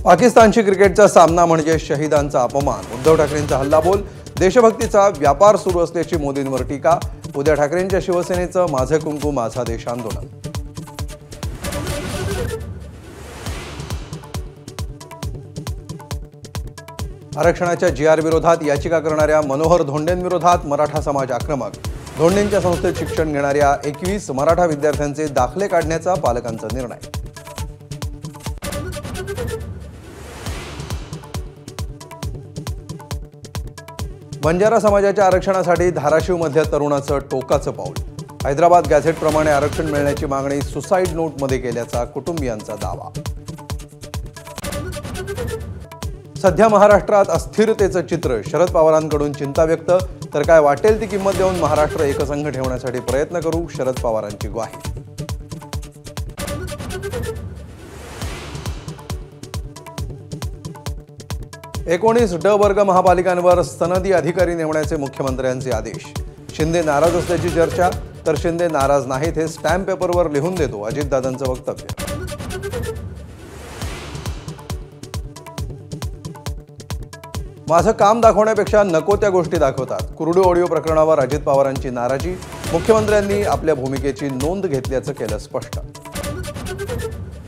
पाकिस्तानशी क्रिकेटचा सामना म्हणजे शहीदांचा अपमान। उद्धव ठाकरेंचा हल्लाबोल, देशभक्तीचा व्यापार सुरू असल्याची मोदींवर टीका। उद्धव ठाकरेंच्या शिवसेनेचं माझे कुंकू माझा देश आंदोलन। आरक्षणाच्या जीआर विरोधात याचिका करणाऱ्या मनोहर धोंडेंविरोधात मराठा समाज आक्रमक। धोंडेंच्या संस्थेत शिक्षण घेणाऱ्या 21 मराठा विद्यार्थ्यांचे दाखले काढण्याचा पालकांचा निर्णय। बंजारा समाजाच्या आरक्षणासाठी धाराशिवमधल्या तरुणाचं टोकाचं पाऊल। हैदराबाद गॅझेटप्रमाणे आरक्षण मिळण्याची मागणी सुसाईड नोटमध्ये केल्याचा कुटुंबियांचा दावा। सध्या महाराष्ट्रात अस्थिरतेचं चित्र, शरद पवारांकडून चिंता व्यक्त। तर काय वाटेल ती किंमत देऊन महाराष्ट्र एकसंघ ठेवण्यासाठी प्रयत्न करू, शरद पवारांची ग्वाही। 19 ड वर्ग महापालिकांवर सनदी अधिकारी नेमण्याचे मुख्यमंत्र्यांचे आदेश। शिंदे नाराज असल्याची चर्चा, तर शिंदे नाराज नाहीत हे स्टॅम्प पेपरवर लिहून देतो, अजितदादांचं वक्तव्य। माझं काम दाखवण्यापेक्षा नको त्या गोष्टी दाखवतात। कुरडू ऑडिओ प्रकरणावर अजित पवारांची नाराजी, मुख्यमंत्र्यांनी आपल्या भूमिकेची नोंद घेतल्याचं केलं स्पष्ट।